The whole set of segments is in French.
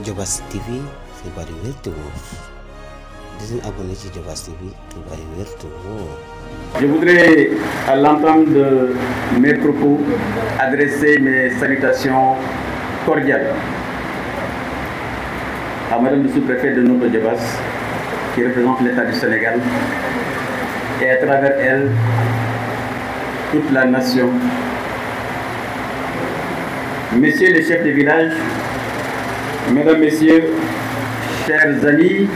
Diobass TV xibaar yu wér te wóor di leen abonné ci Diobass TV xibaar yu wér te wóor. Je voudrais, à l'entame de mes propos, adresser mes salutations cordiales à Madame le sous-préfet de Notto Diobass, qui représente l'État du Sénégal, et à travers elle, toute la nation. Messieurs les chefs de village, Mesdames, Messieurs, chers amis,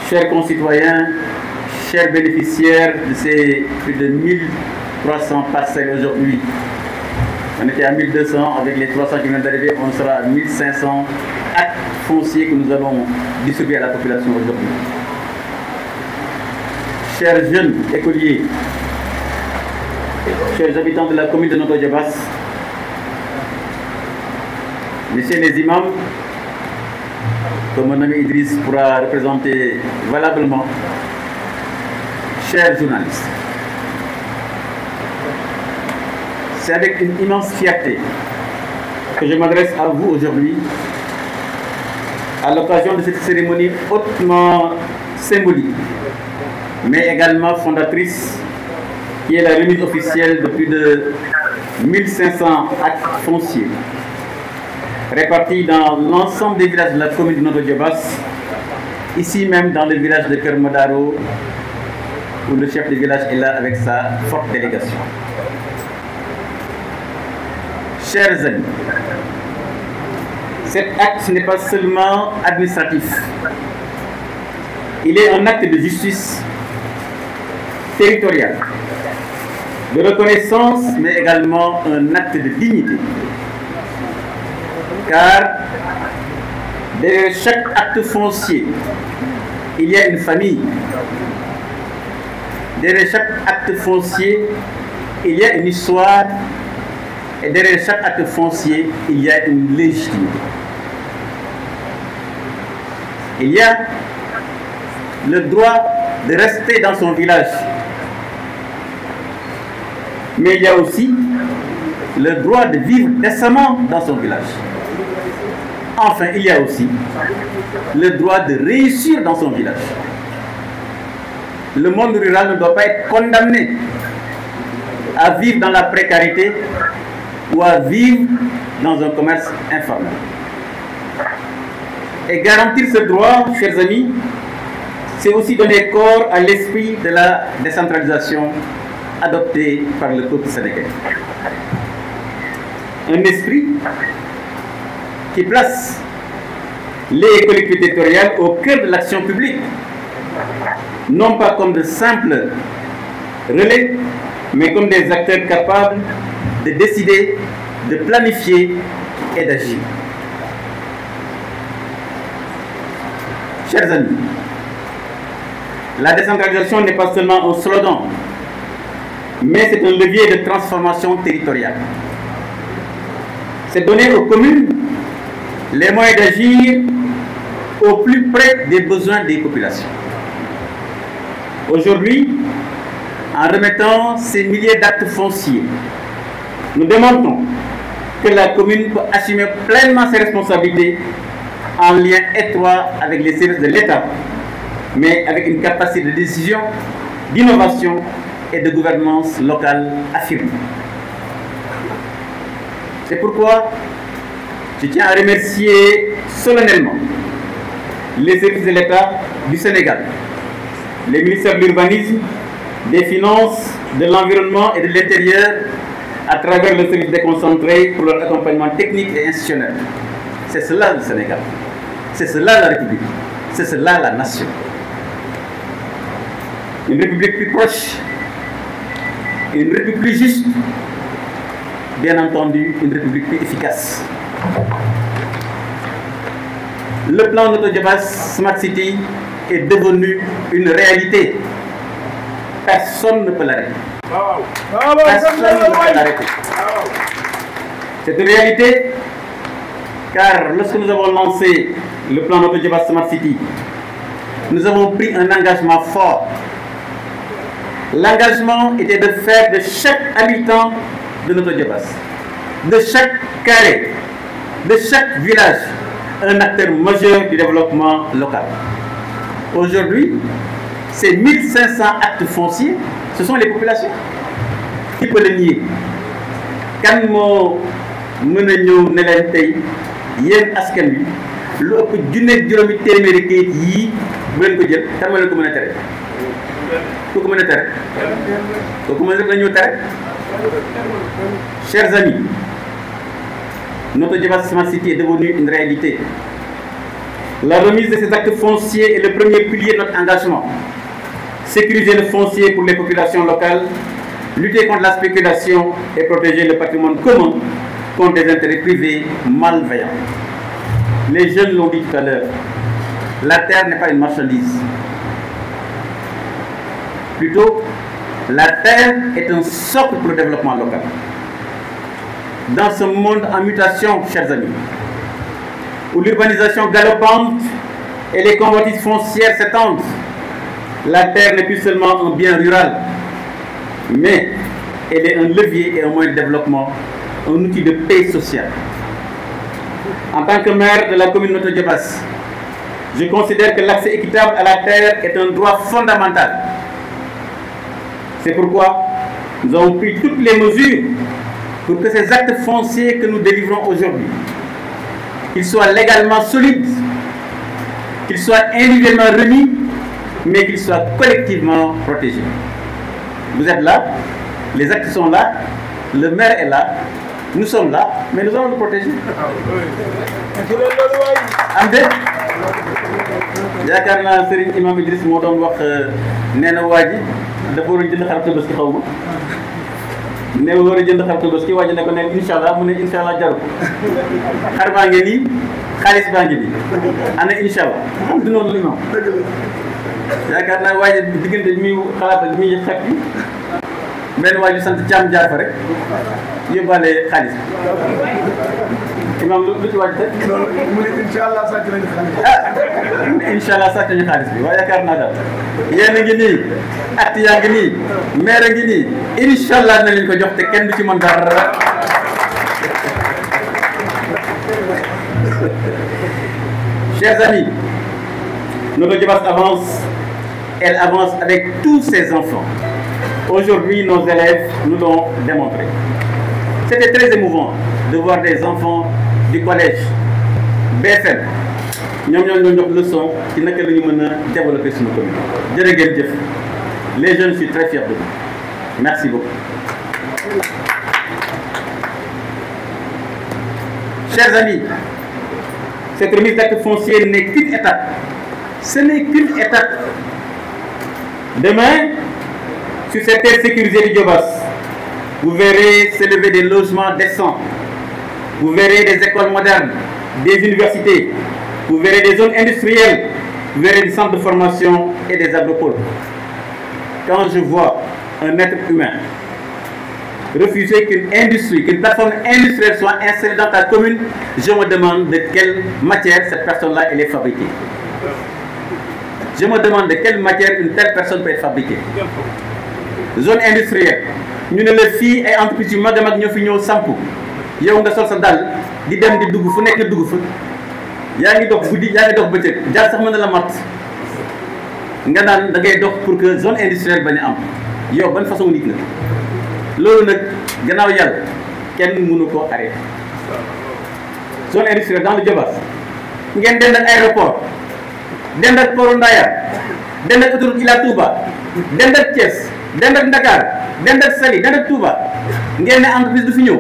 chers concitoyens, chers bénéficiaires de ces plus de 1300 parcelles aujourd'hui. On était à 1200, avec les 300 qui viennent d'arriver, on sera à 1500 actes fonciers que nous allons distribuer à la population aujourd'hui. Chers jeunes écoliers, chers habitants de la commune de Notto Diobass, messieurs les imams, que mon ami Idriss pourra représenter valablement, chers journalistes, c'est avec une immense fierté que je m'adresse à vous aujourd'hui à l'occasion de cette cérémonie hautement symbolique, mais également fondatrice, qui est la remise officielle de plus de 1500 actes fonciers répartis dans l'ensemble des villages de la commune de Notto Diobass, ici même dans le village de Keur Modaro, où le chef de village est là avec sa forte délégation. Chers amis, cet acte n'est pas seulement administratif, il est un acte de justice territoriale, de reconnaissance, mais également un acte de dignité. Car derrière chaque acte foncier, il y a une famille. Derrière chaque acte foncier, il y a une histoire. Et derrière chaque acte foncier, il y a une légitimité. Il y a le droit de rester dans son village. Mais il y a aussi le droit de vivre décemment dans son village. Enfin, il y a aussi le droit de réussir dans son village. Le monde rural ne doit pas être condamné à vivre dans la précarité ou à vivre dans un commerce informel. Et garantir ce droit, chers amis, c'est aussi donner corps à l'esprit de la décentralisation adopté par le peuple sénégalais. Un esprit qui place les collectivités territoriales au cœur de l'action publique, non pas comme de simples relais, mais comme des acteurs capables de décider, de planifier et d'agir. Chers amis, la décentralisation n'est pas seulement un slogan, mais c'est un levier de transformation territoriale. C'est donner aux communes les moyens d'agir au plus près des besoins des populations. Aujourd'hui, en remettant ces milliers d'actes fonciers, nous demandons que la commune peut assumer pleinement ses responsabilités en lien étroit avec les services de l'État, mais avec une capacité de décision, d'innovation et de gouvernance locale affirmée. C'est pourquoi je tiens à remercier solennellement les services de l'État du Sénégal, les ministères de l'Urbanisme, des Finances, de l'Environnement et de l'Intérieur, à travers le service déconcentré pour leur accompagnement technique et institutionnel. C'est cela le Sénégal, c'est cela la République, c'est cela la nation. Une République plus proche, une République plus juste, bien entendu, une République plus efficace. Le plan Notto Diobass Smart City est devenu une réalité. Personne ne peut l'arrêter. Personne ne peut l'arrêter. C'est une réalité car lorsque nous avons lancé le plan Notto Diobass Smart City, nous avons pris un engagement fort. L'engagement était de faire de chaque habitant de Notto Diobass, de chaque carré, de chaque village un acteur majeur du développement local. Aujourd'hui, ces 1500 actes fonciers, ce sont les populations. Qui peut le nier? Kan moo mën a ñëw ne leen tey yéen askan wi lu ëpp junneeg juróomi téeméeri kayit yii bu leen ko jël kan ma leen ko mën a tere? Ku ko mën a tere? Kooku mën na ñëw tere? Chers amis, notre Diobass Smart City est devenue une réalité. La remise de ces actes fonciers est le premier pilier de notre engagement. Sécuriser le foncier pour les populations locales, lutter contre la spéculation et protéger le patrimoine commun contre des intérêts privés malveillants. Les jeunes l'ont dit tout à l'heure, la terre n'est pas une marchandise. Plutôt, la terre est un socle pour le développement local. Dans ce monde en mutation, chers amis, où l'urbanisation galopante et les convoitises foncières s'étendent, la terre n'est plus seulement un bien rural, mais elle est un levier et un moyen de développement, un outil de paix sociale. En tant que maire de la commune de Diobass, je considère que l'accès équitable à la terre est un droit fondamental. C'est pourquoi nous avons pris toutes les mesures pour que ces actes fonciers que nous délivrons aujourd'hui, qu'ils soient légalement solides, qu'ils soient individuellement remis, mais qu'ils soient collectivement protégés. Vous êtes là, les actes sont là, le maire est là, nous sommes là, mais nous allons nous protéger. am de yaakaar naa Serigne Imam Idriss moo doon wax nee na waa ji dafa war a jënd xar Tabaski xaw ma ne war a jënd xar Tabaski waa ji ne ko ne incha allah mu ne incha allah jaru xar baa ngi nii xaalis baa ngi nii ana incha allah du noonu li moom yaakaar naa waa ji diggante bi muy xalaat ak bi muy xet bi benn waa ji sant Thiam jaar fa rek yóbbaale xaalis imam lu ci waaj teg mu ne incha allah sàcc nañu xaalis incha allah sàcc nañu xaalis bi waaye yaakaar naa daal yéen a ngi nii at yaa ngi nii maire a ngi nii incha allah na leen ko jox te kenn du ci mën dara. Chers amis, notre Diobass avance, elle avance avec tous ses enfants. Aujourd'hui, nos élèves nous l'ont démontré. C'était très émouvant de voir des enfants du collège BFM ñoom ñoo jox leçon ci naka la ñu mën a développer suñu commune. Jërë ngeen jëf. Les jeunes, je suis très fier de vous. Merci beaucoup. Chers amis, cette remise d'actes fonciers n'est qu'une étape. Ce n'est qu'une étape. Demain, sur cette terre sécurisée du Diobass, vous verrez s'élever des logements décents. Vous verrez des écoles modernes, des universités. Vous verrez des zones industrielles. Vous verrez des centres de formation et des agropoles. Quand je vois un être humain refuser qu'une industrie, qu'une plateforme industrielle soit installée dans ta commune, je me demande de quelle matière cette personne-là elle est fabriquée. Je me demande de quelle matière une telle personne peut être fabriquée. Zone industrielle. Ñu ne la fii ay entreprise yu mag a mag ñoo fi ñëw sampu yow nga sol sa dal di dem di dugg fu nekk dugg fa yaa ngi dox guddi yaa ngi dox bëccëg jaar sax mën na la mat nga naan da ngay dox pour que zone industrielle bañ a am yow ban façon nit nga loolu nag gannaaw yàlla kenn mënu ko arrêté. Zone industrielle dans le Diobass ngeen dend ak aéroport dend ak port Ndayane dend ak autoroute Ila Touba dend ak Thiès dend ak Dakar dend ak Saly dend ak Touba ngeen ne entreprise du fi ñëw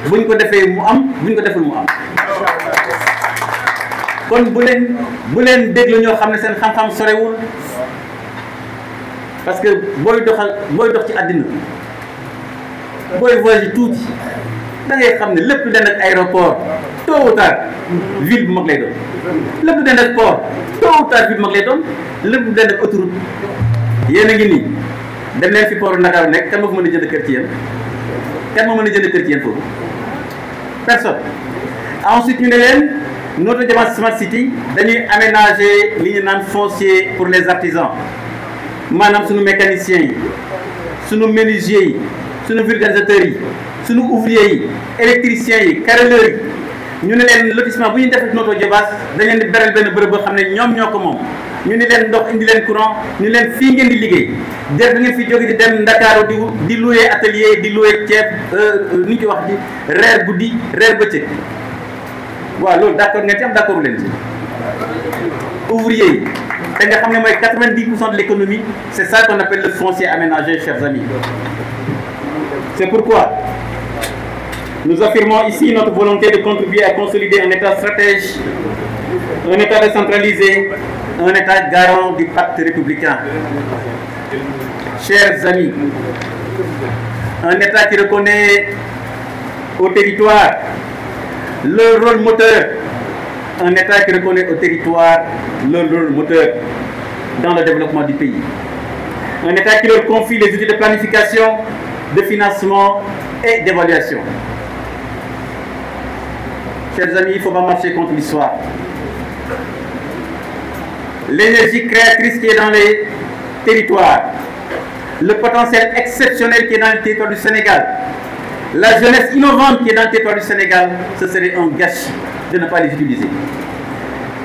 buñ ko defee mu am buñ ko deful mu am. kon bu leen déglu ñoo xam ne seen xam-xam sorewul parce que booy dox ci àddina booy voyage tuuti da ngay xam ne lépp lu den ak aéroport tôt ou tard ville bu mag lay doon lépp lu den ak port tôt ou tard ville bu mag lay doon lépp lu den ak autoroute. yéen a ngi nii dem leen fi port Ndakaaru nekk kan moo fa mën a jënd kër ci yéen kan moo mën a jënd kër ci yéen foofu personne. Ensuite ñu ne leen notre Diobass Smart City dañuy aménager li ñu naan foncier pour les artisans maanaam suñu mécaniciens yi suñu menuisiers yi suñu vulgarisateurs yi suñu ouvriers yi électriciens yi carreleurs yi ñu ne leen lotissement bu ñu def Notto Diobass dañ leen di beral benn bërëb boo xam ne ñoom ñoo ko moom ñu ne leen ndox indi leen courant ñu leen fii ngeen di liggéey def da ngeen fi jóge di dem Ndakaaru di louer atelier di louer ceeb ni ñu koy wax di reer guddi reer bëccëg waaw loolu d'accord ngeen ci am d'accord leen ci ouvrier yi te nga xam ne mooy 90% de l'économie c'est ça qu'on appelle le foncier aménagé, chers amis. C'est pourquoi nous affirmons ici notre volonté de contribuer à consolider un État stratège, un État décentralisé, un État garant du pacte républicain. Chers amis, un État qui reconnaît au territoire leur rôle moteur, un État qui reconnaît au territoire leur rôle moteur dans le développement du pays. Un État qui leur confie les outils de planification, de financement et d'évaluation. Chers amis, il ne faut pas marcher contre l'histoire. L'énergie créatrice qui est dans les territoires, le potentiel exceptionnel qui est dans le territoire du Sénégal, la jeunesse innovante qui est dans le territoire du Sénégal, ce serait un gâchis de ne pas les utiliser.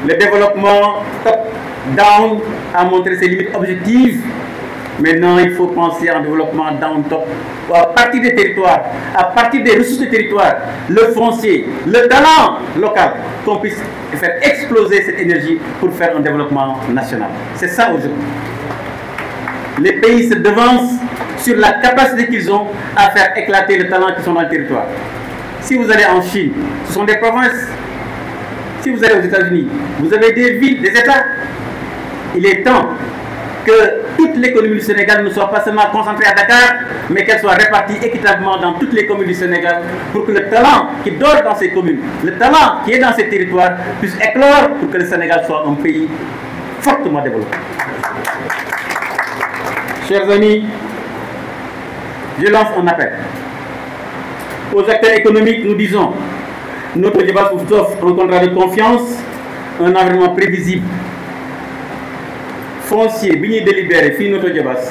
Le développement top-down a montré ses limites objectives. Maintenant, il faut penser en développement down-top, à partir des territoires, à partir des ressources des territoires, le foncier, le talent local, qu'on puisse faire exploser cette énergie pour faire un développement national. C'est ça aujourd'hui. Les pays se devancent sur la capacité qu'ils ont à faire éclater le talent qui sont dans le territoire. Si vous allez en Chine, ce sont des provinces. Si vous allez aux États-Unis, vous avez des villes, des États. Il est temps que toute l'économie du Sénégal ne soit pas seulement concentrée à Dakar, mais qu'elle soit répartie équitablement dans toutes les communes du Sénégal pour que le talent qui dort dans ces communes, le talent qui est dans ces territoires puisse éclore pour que le Sénégal soit un pays fortement développé. Chers amis, je lance un appel. Aux acteurs économiques, nous disons, Notto Diobass vous offre un contrat de confiance, un environnement prévisible. Foncier bi ñuy délibéré fii Notto Diobass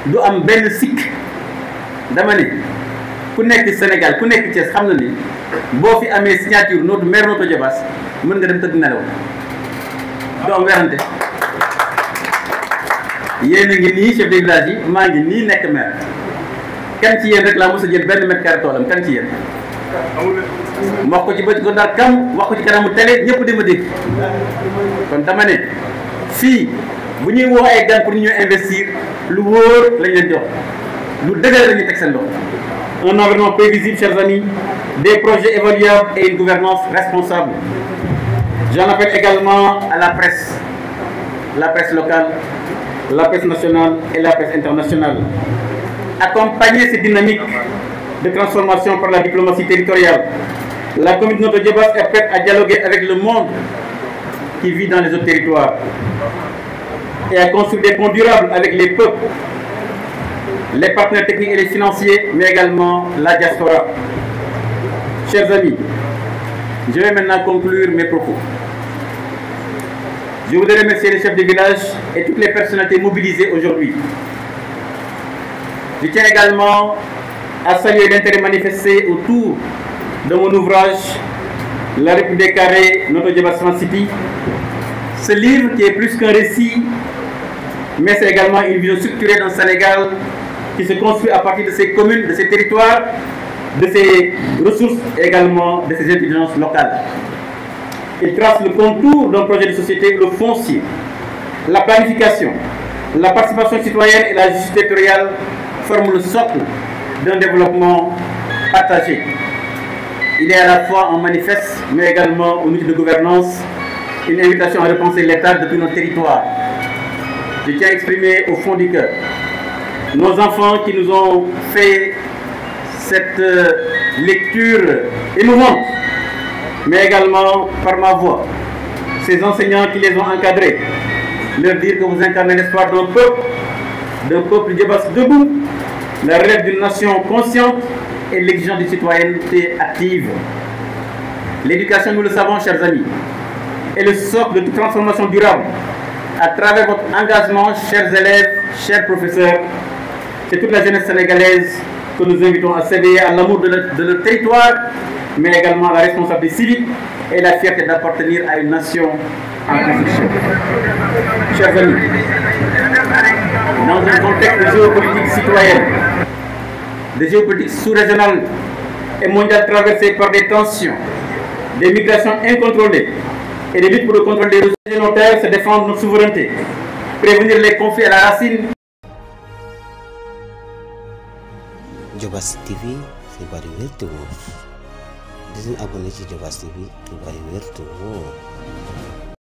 du am benn sikk dama ne ku nekk Sénégal ku nekk Thiès xam na ni boo fi amee signature maire Notto Diobass mën nga dem tëdd nelaw du am werante yéen a ngi nii chef de village yi maa ngi nii nekk maire kan ci yéen rek laa mos a jël benn mètre carré toolam kan ci yéen wax ko ci bëj ko ndar kam wax ko ci kanamu télé ñëpp di ma dégg kon dama ne fii bu ñuy woo ay gan pour ñu investir lu wóor lañ leen jox lu dëgër la ñuy teg seen loxo un environnement prévisible, chers amis, des projets évaluables et une gouvernance responsable. J'en appelle également à la presse locale, la presse nationale et la presse internationale. Accompagner ces dynamiques de transformation par la diplomatie territoriale. La commune de Notto Diobass est prête à dialoguer avec le monde qui vit dans les autres territoires et à construire des ponts durables avec les peuples, les partenaires techniques et les financiers, mais également la diaspora. Chers amis, je vais maintenant conclure mes propos. Je voudrais remercier les chefs de village et toutes les personnalités mobilisées aujourd'hui. Je tiens également à saluer l'intérêt manifesté autour de mon ouvrage La République des Carrés, Notto Diobass Smart City. Ce livre qui est plus qu'un récit, mais c'est également une vision structurée d'un Sénégal qui se construit à partir de ses communes, de ses territoires, de ses ressources et également de ses intelligences locales. Il trace le contour d'un projet de société, le foncier, la planification, la participation citoyenne et la justice territoriale forment le socle d'un développement partagé. Il est à la fois un manifeste, mais également un outil de gouvernance, une invitation à repenser l'État depuis nos territoires. Je tiens à exprimer au fond du cœur nos enfants qui nous ont fait cette lecture émouvante, mais également par ma voix, ces enseignants qui les ont encadrés, leur dire que vous incarnez l'espoir d'un peuple Diobass debout, la relève d'une nation consciente et l'exigence d'une citoyenneté active. L'éducation, nous le savons, chers amis, est le socle de toute transformation durable. À travers votre engagement, chers élèves, chers professeurs, c'est toute la jeunesse sénégalaise que nous invitons à s'éveiller à l'amour de leur territoire mais également la responsabilité civique et la fierté d'appartenir à une nation en construction. Chers amis, dans un contexte de géopolitique citoyenne, de géopolitique sous-régionale et mondiale traversée par des tensions, des migrations incontrôlées et des luttes pour le contrôle des ressources de nos terres, se défendre notre souveraineté, prévenir les conflits à la racine. Diobass TV xibaar yu wér te wóor di leen abonné ci Diobass TV xibaar yu wér te wóor